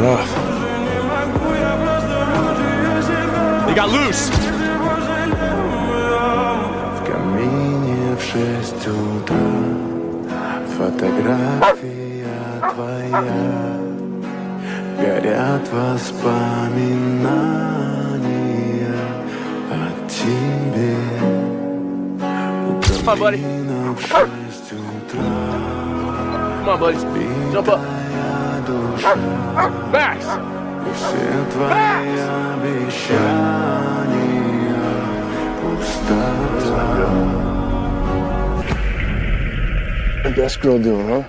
got off. They got loose. В камине в 6 утра фотография твоя. Горят воспоминания о тебе. У on, buddy. камина в 6 утра Come on, buddy. Jump up. душа. Max. И все твои обещания пустота. How'd that girl doing, huh?